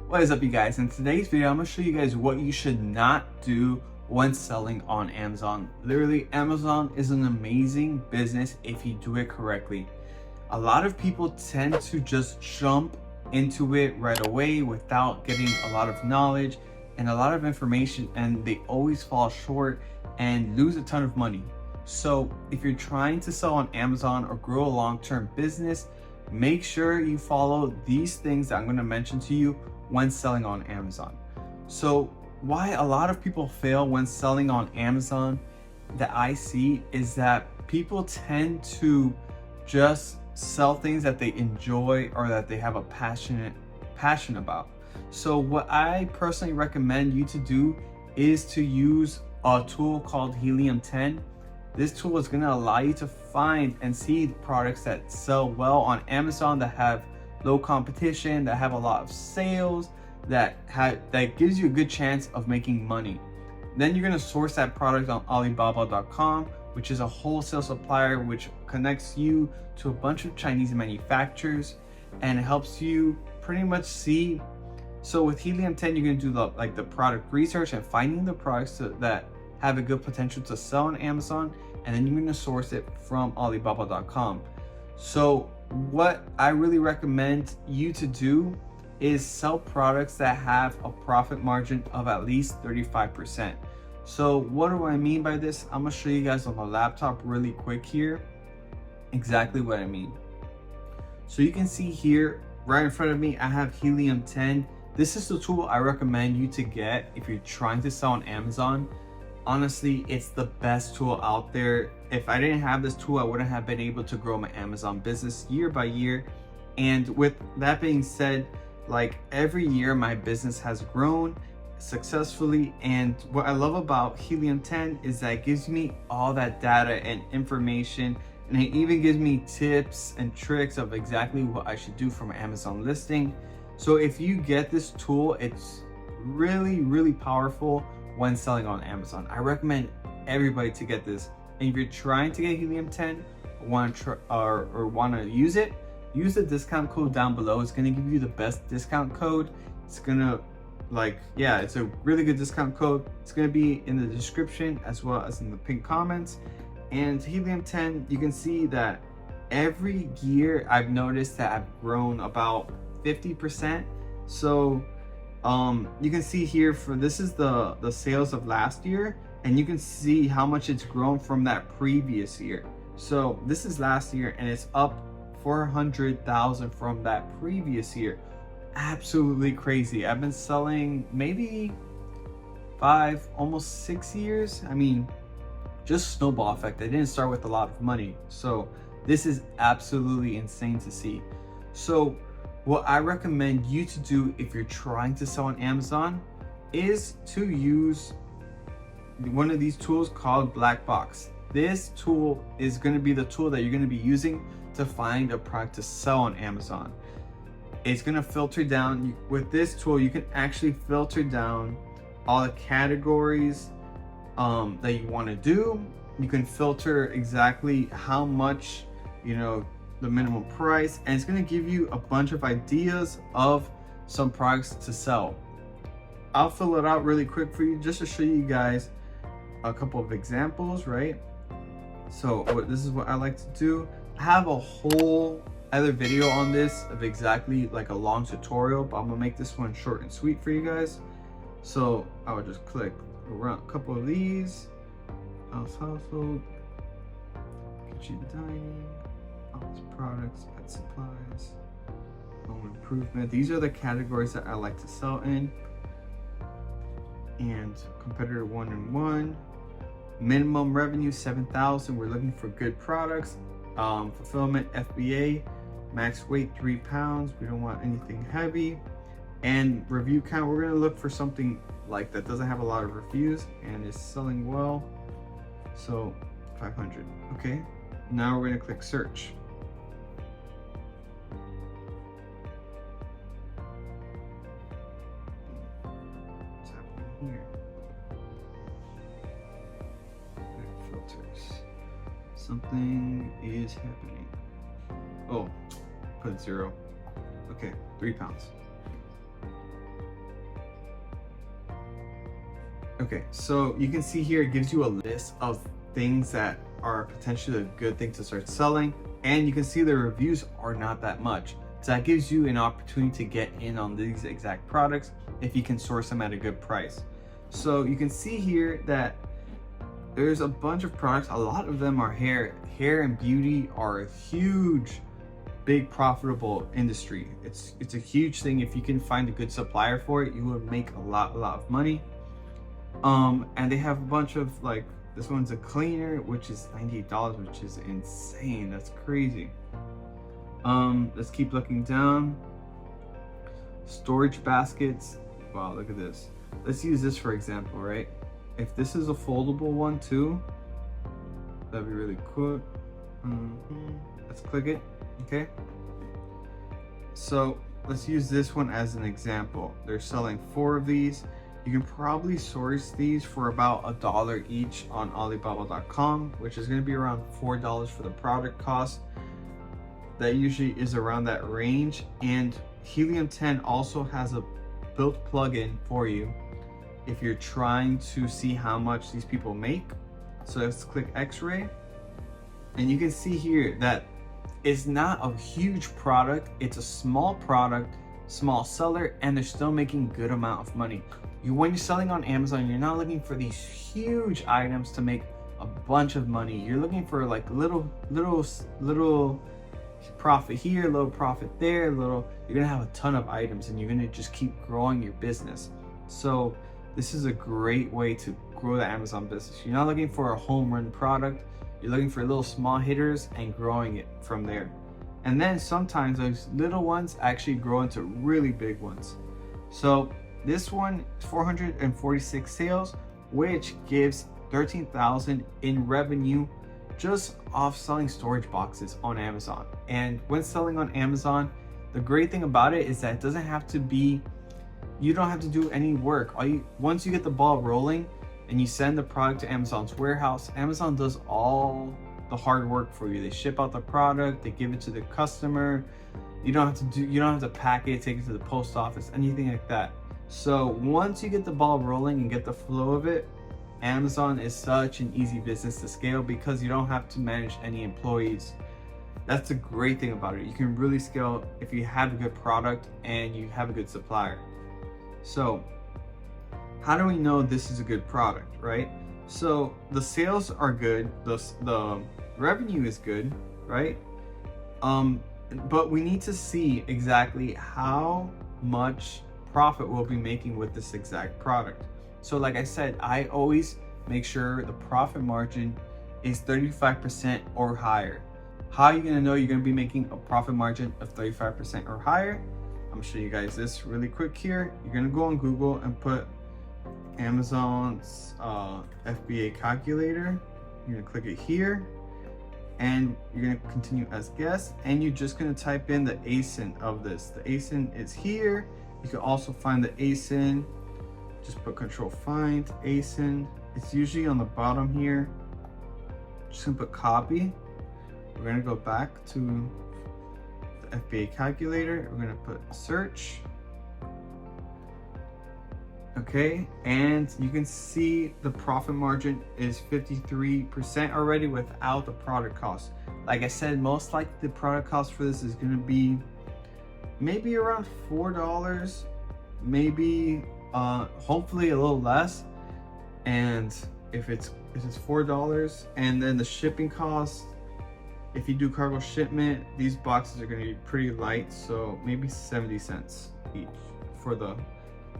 What is up, you guys? In today's video, I'm going to show you guys what you should not do when selling on Amazon. Literally, Amazon is an amazing business if you do it correctly. A lot of people tend to just jump into it right away without getting a lot of knowledge and a lot of information, and they always fall short and lose a ton of money. So if you're trying to sell on Amazon or grow a long-term business, make sure you follow these things that I'm going to mention to you when selling on Amazon. So why a lot of people fail when selling on Amazon that I see is that people tend to just sell things that they enjoy or that they have a passion about. So what I personally recommend you to do is to use a tool called Helium-10. This tool is going to allow you to find and see the products that sell well on Amazon, that have low competition, that have a lot of sales, that gives you a good chance of making money. Then you're going to source that product on Alibaba.com, which is a wholesale supplier which connects you to a bunch of Chinese manufacturers and helps you pretty much see. So with Helium-10, you're going to do the product research and finding the products that have a good potential to sell on Amazon, and then you're going to source it from Alibaba.com. So what I really recommend you to do is sell products that have a profit margin of at least 35%. So what do I mean by this? I'm going to show you guys on the laptop really quick here exactly what I mean. So you can see here right in front of me, I have Helium-10. This is the tool I recommend you to get if you're trying to sell on Amazon. Honestly, it's the best tool out there. If I didn't have this tool, I wouldn't have been able to grow my Amazon business year by year. And with that being said, like every year my business has grown successfully. And what I love about Helium-10 is that it gives me all that data and information, and it even gives me tips and tricks of exactly what I should do for my Amazon listing. So if you get this tool, it's really powerful when selling on Amazon. I recommend everybody to get this. And if you're trying to get Helium-10 or want to use it, use the discount code down below. It's going to give you the best discount code. It's going to it's a really good discount code. It's going to be in the description as well as in the pinned comments. And Helium-10, you can see that every year I've noticed that I've grown about 50%. So you can see here this is the sales of last year, and you can see how much it's grown from that previous year. So this is last year and it's up 400,000 from that previous year. Absolutely crazy. I've been selling maybe 5, almost 6 years. I mean, just snowball effect. I didn't start with a lot of money. So this is absolutely insane to see. So what I recommend you to do if you're trying to sell on Amazon is to use one of these tools called Black Box. This tool is going to be the tool that you're going to be using to find a product to sell on Amazon. It's going to filter down. With this tool, you can actually filter down all the categories that you want to do. You can filter exactly how much, the minimum price, and it's going to give you a bunch of ideas of some products to sell. I'll fill it out really quick for you just to show you guys a couple of examples, right? So this is what I like to do. I have a whole other video on this of exactly like a long tutorial, but I'm gonna make this one short and sweet for you guys. So I would just click around a couple of these. Household, kitchen dining, office products, pet supplies, home improvement. These are the categories that I like to sell in. And competitor 1-in-1, minimum revenue 7,000. We're looking for good products. Fulfillment FBA, max weight 3 pounds. We don't want anything heavy. And review count, we're going to look for something like that doesn't have a lot of reviews and is selling well. So 500. Okay, now we're going to click search. What's happening here? Filters. Something is happening. Oh, put 0. Okay, 3 pounds. Okay, so you can see here, it gives you a list of things that are potentially a good thing to start selling. And you can see the reviews are not that much. So that gives you an opportunity to get in on these exact products if you can source them at a good price. So you can see here that there's a bunch of products. A lot of them are hair. Hair and beauty are a huge, big profitable industry. It's a huge thing. If you can find a good supplier for it, you will make a lot of money. And they have a bunch of, like, this one's a cleaner, which is $98, which is insane. That's crazy. Let's keep looking down. Storage baskets. Wow, look at this. Let's use this for example, right? If this is a foldable one too, that'd be really cool. Let's click it. Okay. So let's use this one as an example. They're selling 4 of these. You can probably source these for about $1 each on Alibaba.com, which is going to be around $4 for the product cost. That usually is around that range. And Helium 10 also has a built plugin for you if you're trying to see how much these people make. So let's click X-ray, and you can see here that it's not a huge product. It's a small product, small seller, and they're still making good amount of money. When you're selling on Amazon, you're not looking for these huge items to make a bunch of money. You're looking for like little profit here, little profit there, you're gonna have a ton of items and you're gonna just keep growing your business. So this is a great way to grow the Amazon business. You're not looking for a home run product. You're looking for little small hitters and growing it from there. And then sometimes those little ones actually grow into really big ones. So this one is 446 sales, which gives 13,000 in revenue just off selling storage boxes on Amazon. And when selling on Amazon, the great thing about it is that it doesn't have to be, you don't have to do any work. Once you get the ball rolling and you send the product to Amazon's warehouse, Amazon does all the hard work for you. They ship out the product, they give it to the customer. You don't have to pack it, take it to the post office, anything like that. So once you get the ball rolling and get the flow of it, Amazon is such an easy business to scale because you don't have to manage any employees. That's the great thing about it. You can really scale if you have a good product and you have a good supplier. So how do we know this is a good product, right? So the sales are good, the revenue is good, right? But we need to see exactly how much profit we'll be making with this exact product. So like I said, I always make sure the profit margin is 35% or higher. How are you gonna know you're gonna be making a profit margin of 35% or higher? I'm gonna show you guys this really quick here. You're gonna go on Google and put Amazon's FBA calculator. You're gonna click it here and you're gonna continue as guest, and you're just gonna type in the ASIN of this. The ASIN is here. You can also find the ASIN. Just put control find ASIN. It's usually on the bottom here. Just gonna put copy. We're gonna go back to the FBA calculator. We're gonna put search. Okay, and you can see the profit margin is 53% already without the product cost. Like I said, most likely the product cost for this is gonna be maybe around $4, maybe hopefully a little less. And if it's $4, and then the shipping cost, if you do cargo shipment, these boxes are going to be pretty light, so maybe 70 cents each for the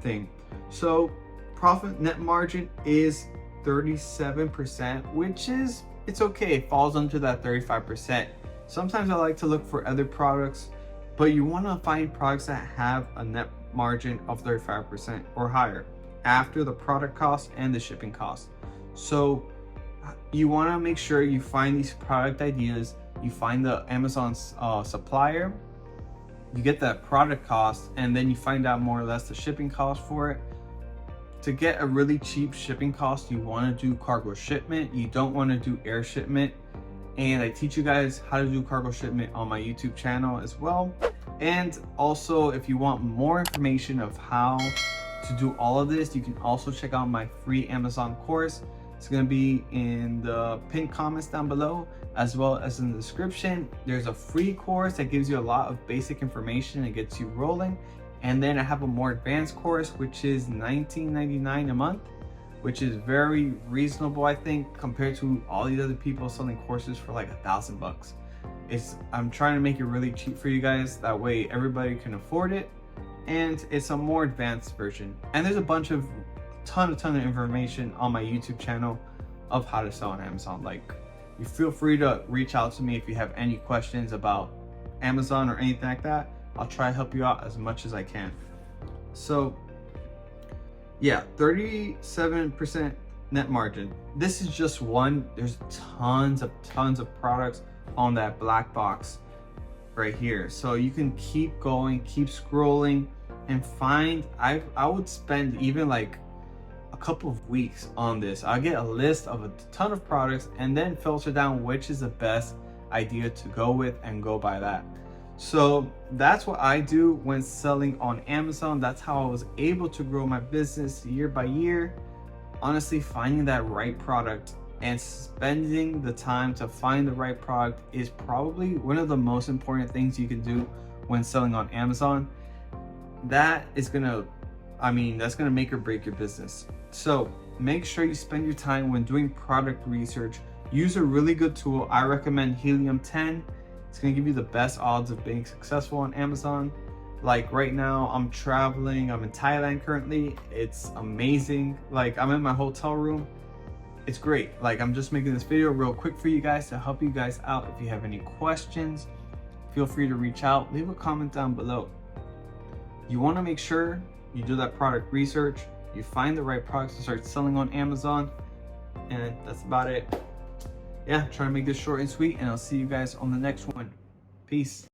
thing. So profit net margin is 37%, which is, it's okay, it falls under that 35%. Sometimes I like to look for other products, but you want to find products that have a net margin of 35% or higher after the product cost and the shipping cost. So you want to make sure you find these product ideas, you find the Amazon's supplier, you get that product cost, and then you find out more or less the shipping cost for it. To get a really cheap shipping cost, you want to do cargo shipment. You don't want to do air shipment. And I teach you guys how to do cargo shipment on my YouTube channel as well. And also, if you want more information of how to do all of this, you can also check out my free Amazon course. It's going to be in the pinned comments down below, as well as in the description. There's a free course that gives you a lot of basic information and gets you rolling. And then I have a more advanced course, which is $19.99 a month, which is very reasonable, I think, compared to all these other people selling courses for like $1,000. I'm trying to make it really cheap for you guys. That way everybody can afford it. And it's a more advanced version. And there's a bunch of ton of information on my YouTube channel of how to sell on Amazon. Like, you feel free to reach out to me if you have any questions about Amazon or anything like that. I'll try to help you out as much as I can. So yeah, 37% net margin. This is just one. There's tons of products on that black box right here. So you can keep going, keep scrolling, and find, I would spend even like a couple of weeks on this. I'll get a list of a ton of products and then filter down which is the best idea to go with and go by that. So that's what I do when selling on Amazon. That's how I was able to grow my business year by year. Honestly, finding that right product and spending the time to find the right product is probably one of the most important things you can do when selling on Amazon. That is that's gonna make or break your business. So make sure you spend your time when doing product research. Use a really good tool. I recommend Helium 10. It's gonna give you the best odds of being successful on Amazon. Like right now, I'm traveling, I'm in Thailand currently. It's amazing. Like, I'm in my hotel room. It's great. Like, I'm just making this video real quick for you guys to help you guys out. If you have any questions, feel free to reach out, leave a comment down below. You wanna make sure you do that product research, you find the right products to start selling on Amazon, and that's about it. Yeah, try to make this short and sweet, and I'll see you guys on the next one. Peace.